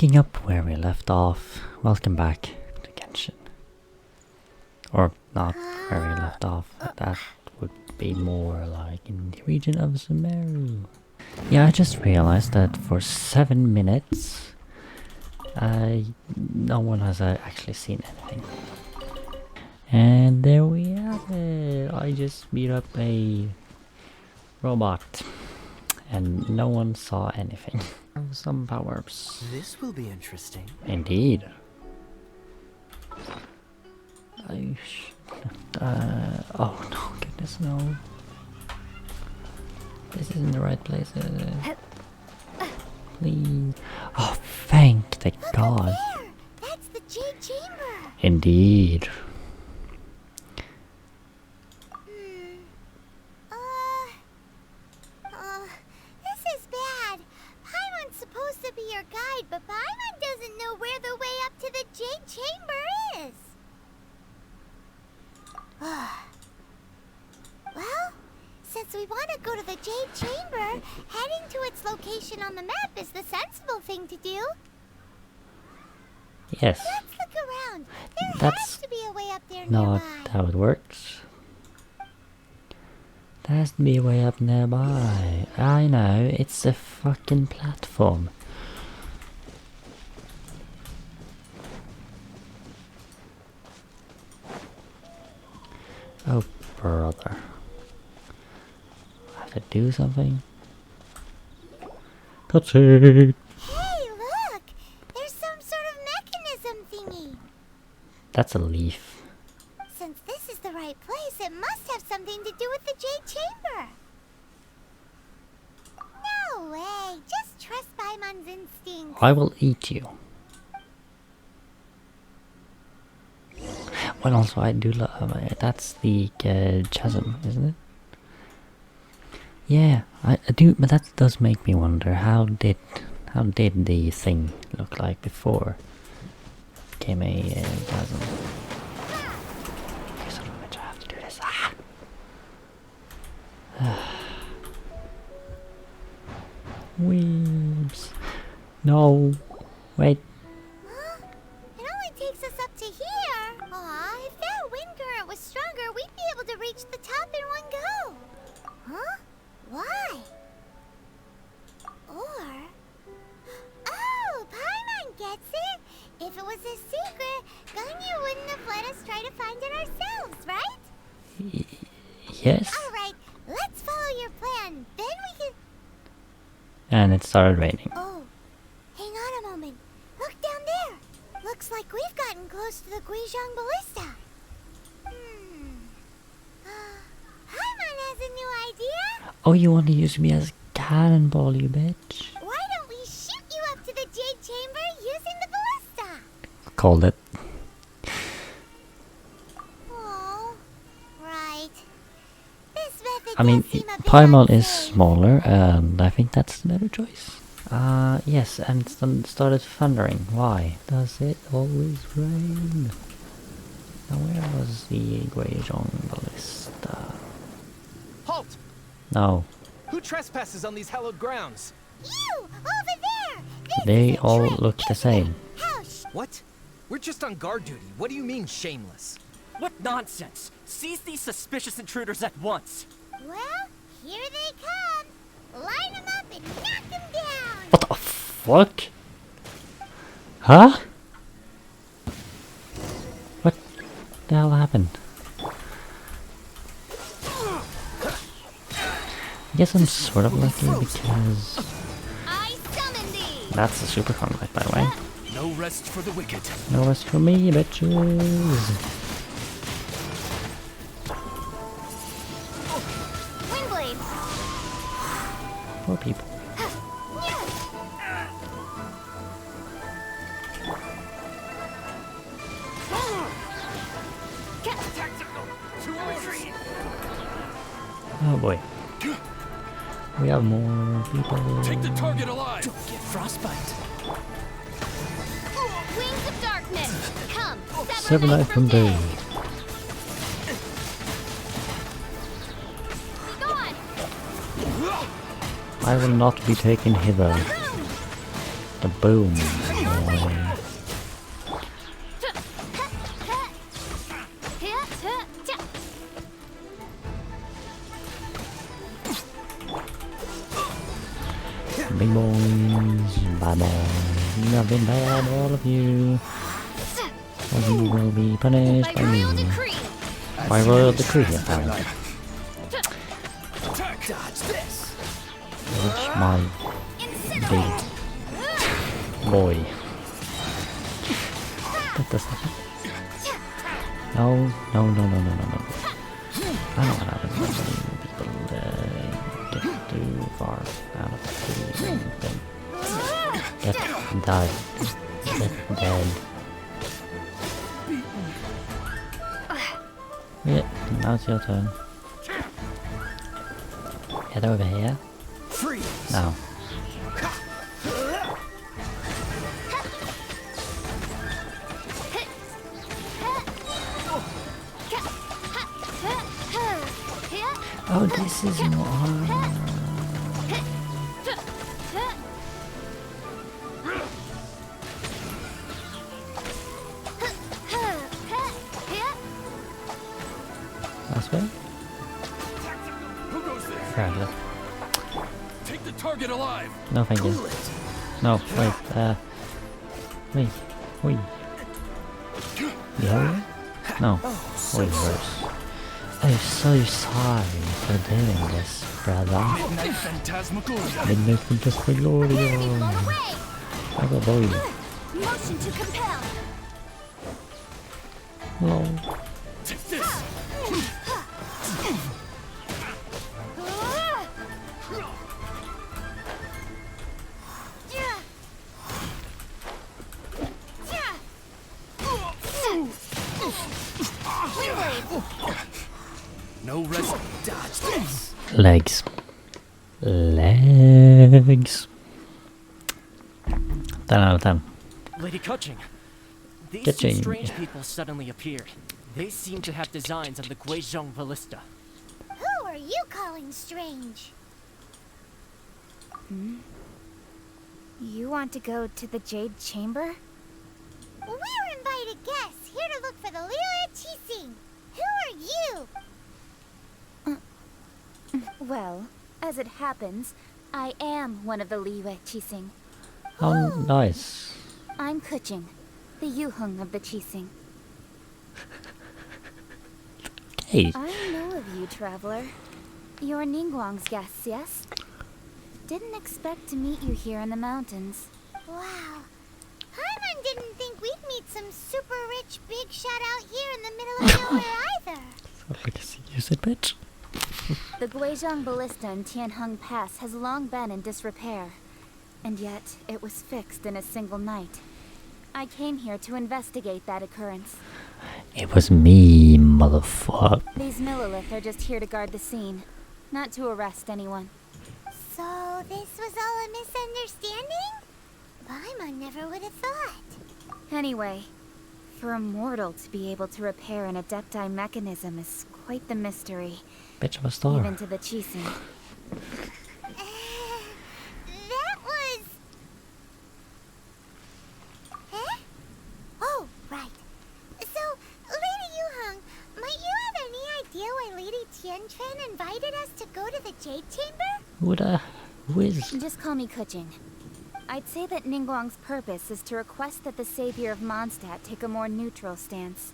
Picking up where we left off, welcome back to Genshin. Or not where we left off, that would be more like in the region of Sumeru. Yeah, I just realized that for 7 minutes, no one has actually seen anything. And there we have it! I just beat up a robot. And no one saw anything. Some power-ups. This will be interesting. Indeed. Oh no, goodness no. This isn't the right place, is it? Please. Oh, thank the god. There! That's the Jade Chamber! Indeed. This is bad. Paimon's supposed to be your guide, but Paimon doesn't know where the way up to the Jade Chamber is. Well, since we want to go to the Jade Chamber, heading to its location on the map is the sensible thing to do. Yes. Let's look around. There That's has to be a way up there not nearby. how it works. There has to be a way up nearby. I know, it's a fucking platform. Oh, brother. I have to do something? Cutscene! Hey, look! There's some sort of mechanism thingy. That's a leaf. Since this is the right place, it must have something to do with the Jade Chamber. No way! Just trust Paimon's instincts. I will eat you. Well, also I do love it. That's the chasm, isn't it? Yeah, I do, but that does make me wonder how did the thing look like before it became a chasm? Okay, son of a bitch, I have to do this. Weebs. No, wait. Huh? It only takes us up to here. Aw, if that wind current was stronger, we'd be able to reach the top in one go. Huh? Why? Or... Oh, Paimon gets it! If it was a secret, Ganyu wouldn't have let us try to find it ourselves, right? Yes. Alright, let's follow your plan. Then we can... And it started raining. Oh, hang on a moment. Look down there. Looks like we've gotten close to the Guizhong Ballista. Paimon has a new idea. Oh, you want to use me as cannonball, you bitch. Why don't we shoot you up to the Jade Chamber using the ballista? Called it. Oh, right. This method I mean, does seem a bit Paimon is unsafe. smaller, and I think that's the better choice. Yes, and it started thundering. Why does it always rain? Now where was the Guizhong Ballista? Halt! No, Who trespasses on these hallowed grounds? You! Over there! This they is a all trick, look the isn't it? same. How What? We're just on guard duty. What do you mean, shameless? What nonsense! Seize these suspicious intruders at once! Well, here they come. Line them up and knock them down. What the fuck? Huh? What the hell happened? I guess I'm sort of lucky because I summon thee. that's a super conflict, by the way. No rest for the wicked. No rest for me, bitches. Windblade. Poor people. Oh boy. We have more people. Take the target alive! Don't get frostbite! Wings of darkness. Come. Seven night from day. Be gone. I will not be taken hither. The boom. way. Big boys, bad boys, nothing bad, all of you. All you will be punished by me. By royal decree, apparently. Which my big boy. That does happen. No. I don't want to have people get too far out of the thing. Get died. Get dead. Yeah, now it's your turn. Head over here. Now. Oh, this is more. Last way? Who goes there? Apparently. Take the target alive. No, thank you. No, wait, wait. Yeah? No, wait, worse. I'm so sorry for doing this, brother. Midnight Phantasmagoria. Midnight Phantasmagoria. I got boy. Motion to compel. Lol. Take this. No rest. Dodge this. Legs. Legs. 10 out of 10. Lady Kuching, these two Kuching. strange people suddenly appeared. They seem to have designs on the Guizhong Ballista. Who are you calling strange? You want to go to the Jade Chamber? We're invited guests here to look for the liyue Qixing. Who are you? Well, as it happens, I am one of the liyue Qixing. Oh, nice. I'm Kuching, the Yuheng of the Qixing. Hey. I know of you, traveler. You're Ningguang's guests, yes? Didn't expect to meet you here in the mountains. Wow. Paimon didn't think we'd meet some super rich big shot out here in the middle of nowhere either. Like you said, bitch. The Guizhong Ballista in Tianheng Pass has long been in disrepair, and yet it was fixed in a single night. I came here to investigate that occurrence. It was me, motherfucker. These Millilith are just here to guard the scene, not to arrest anyone. So this was all a misunderstanding? Paimon never would have thought. Anyway, for a mortal to be able to repair an Adepti mechanism is quite the mystery, Bitch of a star. even to the Qixing. That was... Eh? Oh, right. So, Lady Yuheng, might you have any idea why Lady Tianquan invited us to go to the Jade Chamber? Who is? Just call me Kuching. I'd say that Ningguang's purpose is to request that the savior of Mondstadt take a more neutral stance.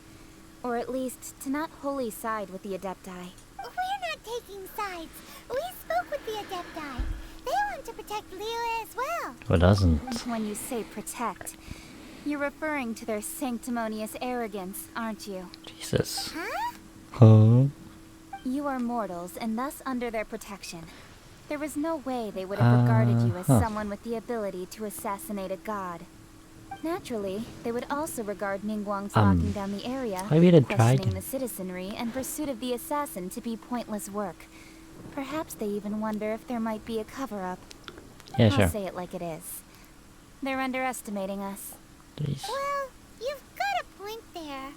Or at least, to not wholly side with the Adepti. We're not taking sides. We spoke with the Adepti. They want to protect liyue as well. Who doesn't? When you say protect, you're referring to their sanctimonious arrogance, aren't you? Jesus. Huh? Huh? You are mortals, and thus under their protection. There was no way they would have regarded you as someone with the ability to assassinate a god. Naturally, they would also regard Ningguang's locking down the area, I really questioning tried. the citizenry, and pursuit of the assassin to be pointless work. Perhaps they even wonder if there might be a cover-up. Yeah, I'll sure. say it like it is. They're underestimating us. Please. Well, you've got a point there.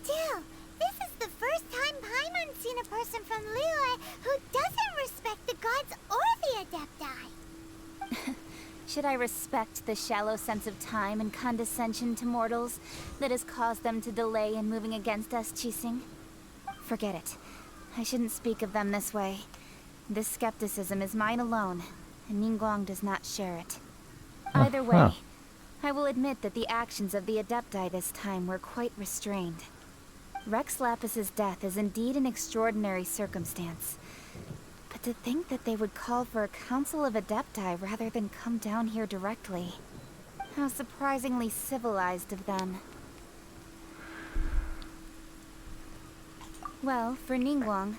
Still, this is the first time Paimon's seen a person from liyue who doesn't respect the gods or the Adepti. Should I respect the shallow sense of time and condescension to mortals that has caused them to delay in moving against us, Qixing? Forget it. I shouldn't speak of them this way. This skepticism is mine alone, and Ningguang does not share it. Either way, I will admit that the actions of the Adepti this time were quite restrained. Rex Lapis's death is indeed an extraordinary circumstance. But to think that they would call for a council of Adepti rather than come down here directly. How surprisingly civilized of them. Well, for Ningguang,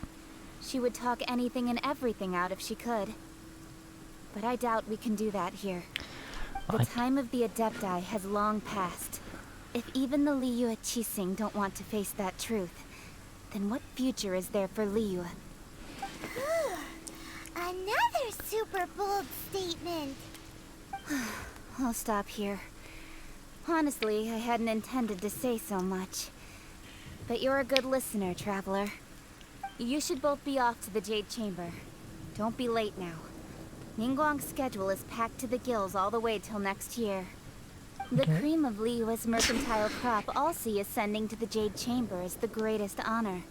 she would talk anything and everything out if she could. But I doubt we can do that here. The time of the Adepti has long passed. If even the liyue Qixing don't want to face that truth, then what future is there for liyue? Another super bold statement. I'll stop here. Honestly, I hadn't intended to say so much. But you're a good listener, Traveler. You should both be off to the Jade Chamber. Don't be late now. Ningguang's schedule is packed to the gills all the way till next year. The cream of Liyue's mercantile crop all see ascending to the Jade Chamber as the greatest honor.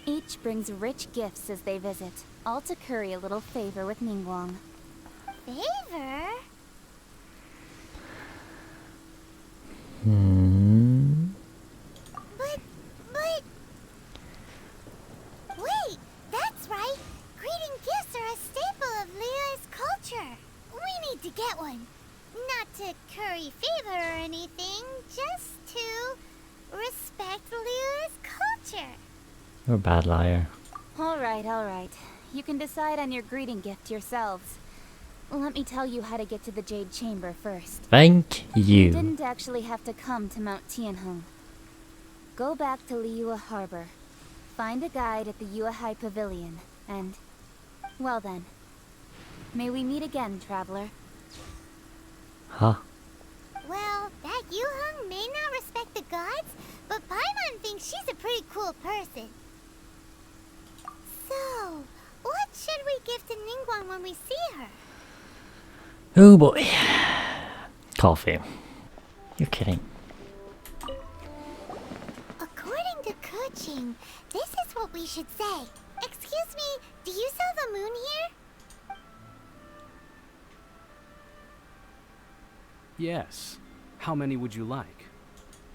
Each brings rich gifts as they visit, all to curry a little favor with Ningguang. Favor? But... Wait, that's right! Greeting gifts are a staple of Liyue's culture. We need to get one. Not to curry favor or anything, just to respect Liyue's culture. You're a bad liar. Alright, alright. You can decide on your greeting gift yourselves. Let me tell you how to get to the Jade Chamber first. Thank You you. didn't actually have to come to Mount Tianheng. Go back to Liyue Harbor. Find a guide at the Yuehai Pavilion, and... well then. May we meet again, Traveler. Huh? Well, that Yuheng may not respect the gods, but Paimon thinks she's a pretty cool person. So, what should we give to Ningguang when we see her? Oh boy. Coffee. You're kidding. According to Kuching, this is what we should say. Excuse me, do you sell the moon here? Yes. How many would you like?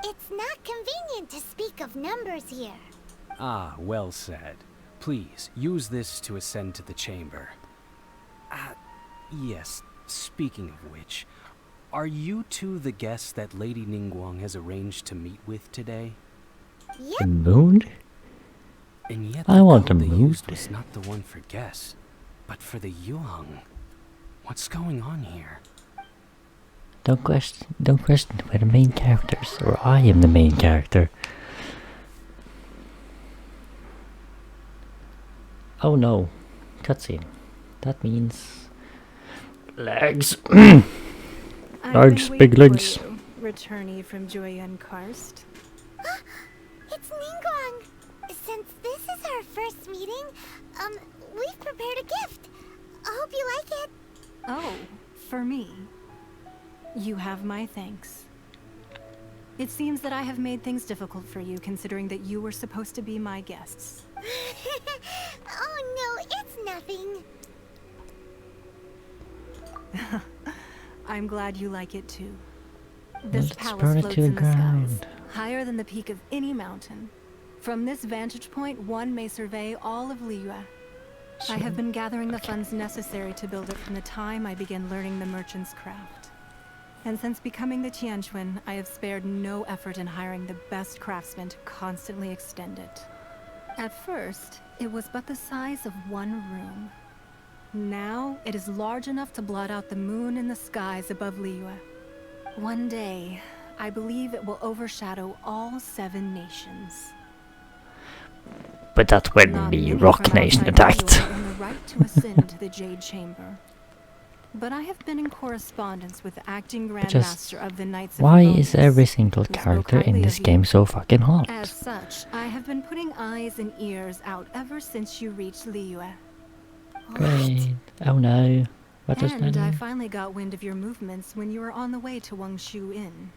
It's not convenient to speak of numbers here. Ah, well said. Please, use this to ascend to the chamber. Yes, speaking of which, are you two the guests that Lady Ningguang has arranged to meet with today? The Yep, moon? And yet I the want code a they moon. used was not the one for guests, but for the Yuheng. What's going on here? Don't question we're the main characters, or I am the main character. Oh no. Cutscene. That means... legs. Legs, big legs. Returnee from Joyun Karst. it's Ningguang. Since this is our first meeting, we've prepared a gift. I hope you like it. Oh, for me. You have my thanks. It seems that I have made things difficult for you, considering that you were supposed to be my guests. Oh no, it's nothing. I'm glad you like it too. This Let's palace burn it floats to the in the skies, ground. higher than the peak of any mountain. From this vantage point, one may survey all of Liyue. I have been gathering the funds necessary to build it from the time I began learning the merchant's craft. And since becoming the Tianquan, I have spared no effort in hiring the best craftsmen to constantly extend it. At first, it was but the size of one room. Now, it is large enough to blot out the moon in the skies above Liyue. One day, I believe it will overshadow all 7 nations. But that's when Not the many Rock from Nation outside attacked. Liyue earn the right to ascend to the Jade Chamber. But I have been in correspondence with the acting just grandmaster of the Knights of Why Bonus, is every single who spoke character in highly this of game you. so fucking hot? As such, I have been putting eyes and ears out ever since you reached Liyue. Great. Oh no. What does that And I mean? finally got wind of your movements when you were on the way to Wangshu Inn.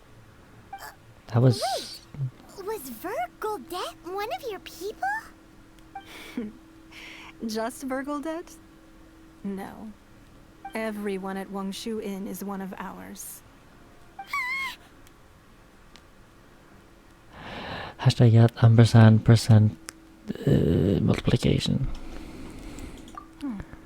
That was... Was Vergoldet one of your people? Just Vergoldet? No. Everyone at Wangshu Inn is one of ours. Hashtag get %% multiplication.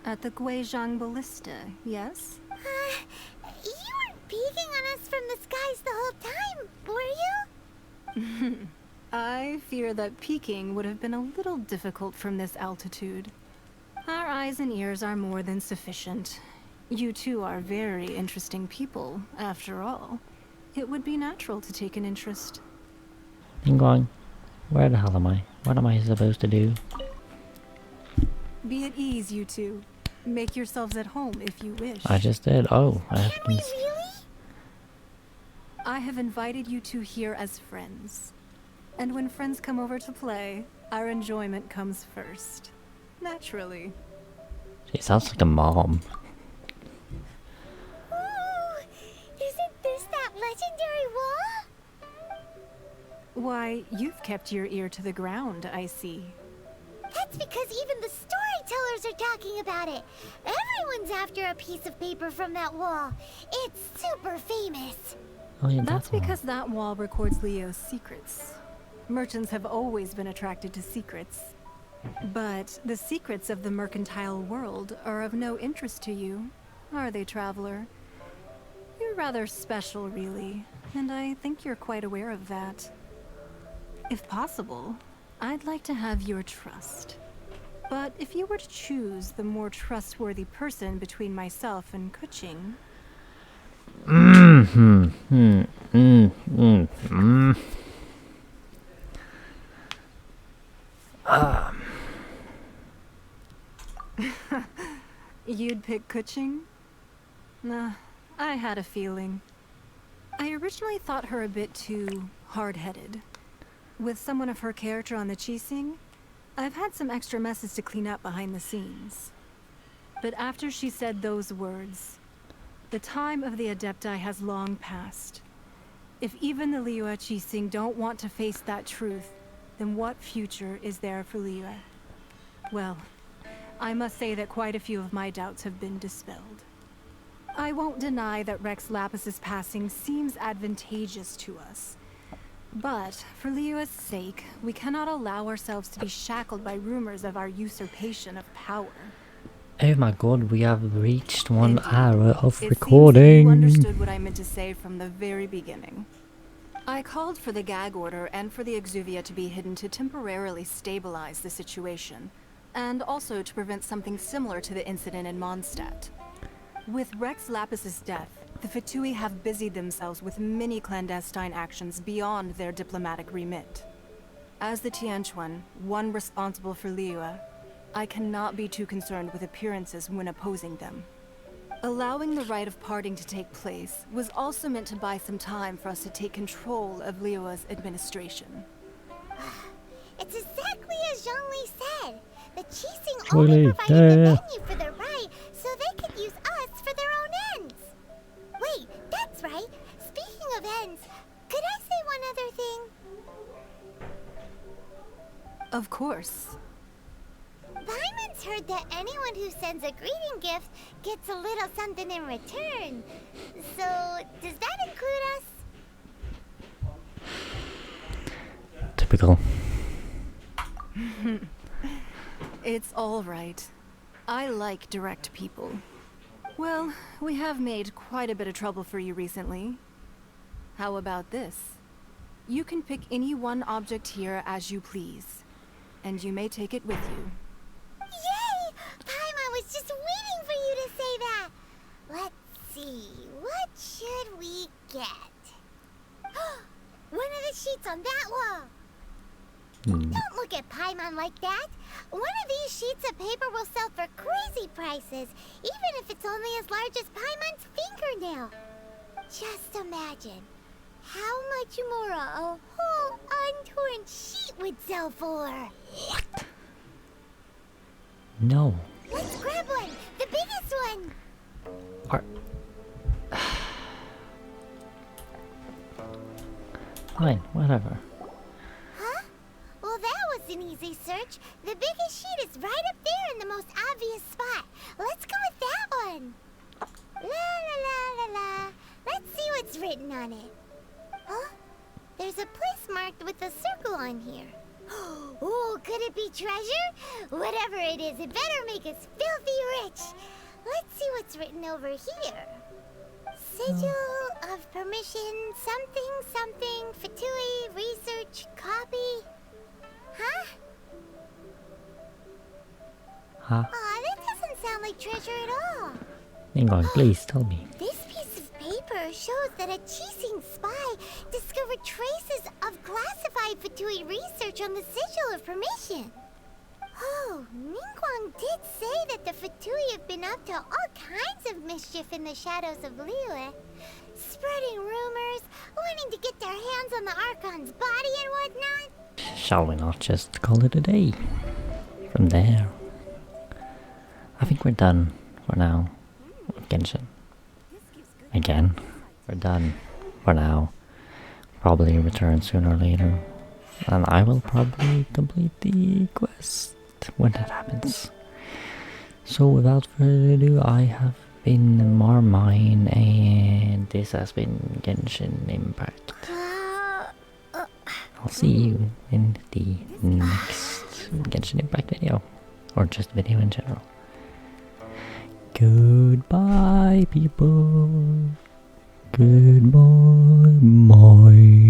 At the Guizhang Ballista, yes? You weren't peeking on us from the skies the whole time, were you? I fear that peeking would have been a little difficult from this altitude. Our eyes and ears are more than sufficient. You two are very interesting people, after all. It would be natural to take an interest. Ningguang, where the hell am I? What am I supposed to do? Be at ease, you two. Make yourselves at home if you wish. I just did. Oh, I have Can we to... really? I have invited you two here as friends. And when friends come over to play, our enjoyment comes first. Naturally. She sounds like a mom. Ooh, isn't this that legendary wall? Why, you've kept your ear to the ground, I see. That's because even the storytellers are talking about it. Everyone's after a piece of paper from that wall. It's super famous. Oh yeah, That's one. because that wall records Leo's secrets. Merchants have always been attracted to secrets. But the secrets of the mercantile world are of no interest to you, are they, traveler? You're rather special, really, and I think you're quite aware of that. If possible, I'd like to have your trust. But if you were to choose the more trustworthy person between myself and Kuching... You'd pick Kuching? Nah, I had a feeling. I originally thought her a bit too hard-headed. With someone of her character on the Qixing, I've had some extra messes to clean up behind the scenes. But after she said those words, the time of the Adepti has long passed. If even the Liyue Qixing don't want to face that truth, then what future is there for Liyue? Well, I must say that quite a few of my doubts have been dispelled. I won't deny that Rex Lapis's passing seems advantageous to us. But, for Liyue's sake, we cannot allow ourselves to be shackled by rumors of our usurpation of power. Oh my god, we have reached 1 Indeed. hour of It recording. seems that you understood what I meant to say from the very beginning. I called for the gag order and for the Exuvia to be hidden to temporarily stabilize the situation, and also to prevent something similar to the incident in Mondstadt. With Rex Lapis's death, the Fatui have busied themselves with many clandestine actions beyond their diplomatic remit. As the Tianquan, one responsible for Liyue, I cannot be too concerned with appearances when opposing them. Allowing the rite of parting to take place was also meant to buy some time for us to take control of Liyue's administration. It's exactly as Zhongli said. The Qixing Zhongli, only provided the yeah. venue for their rite, so they could use us for their own ends. Wait, that's right. Speaking of ends, could I say one other thing? Of course. Paimon's heard that anyone who sends a greeting gift gets a little something in return. So, does that include us? Typical. It's all right. I like direct people. Well, we have made quite a bit of trouble for you recently. How about this? You can pick any one object here as you please, and you may take it with you. Yay! Paimon was just waiting for you to say that. Let's see, what should we get? One of the sheets on that wall. Don't look at Paimon like that. One of these sheets of paper will sell for crazy prices, even if it's only as large as Paimon's fingernail. Just imagine how much more a whole untorn sheet would sell for. No. Let's grab one, the biggest one. Or fine, whatever. Huh? Well, that was an easy search. The biggest sheet is right up there in the most obvious spot. Let's go with that one. La la la la la. Let's see what's written on it. Huh? There's a place marked with a circle on here. Oh, could it be treasure? Whatever it is, it better make us filthy rich. Let's see what's written over here. Sigil of permission, something, something, Fatui, research, copy. Huh? Huh? Aw, that doesn't sound like treasure at all. Ningguang, please tell me. This piece of paper shows that a Qixing spy discovered traces of classified Fatui research on the Sigil of Permission. Oh, Ningguang did say that the Fatui have been up to all kinds of mischief in the shadows of liyue, spreading rumors, wanting to get their hands on the Archon's body and whatnot. Shall we not just call it a day? From there, I think we're done for now with Genshin. Again, we're done for now. Probably return sooner or later. And I will probably complete the quest when that happens. So without further ado, I have been Marmine and this has been Genshin Impact. I'll see you in the next Genshin Impact video. Or just video in general. Goodbye, people. Goodbye, bye.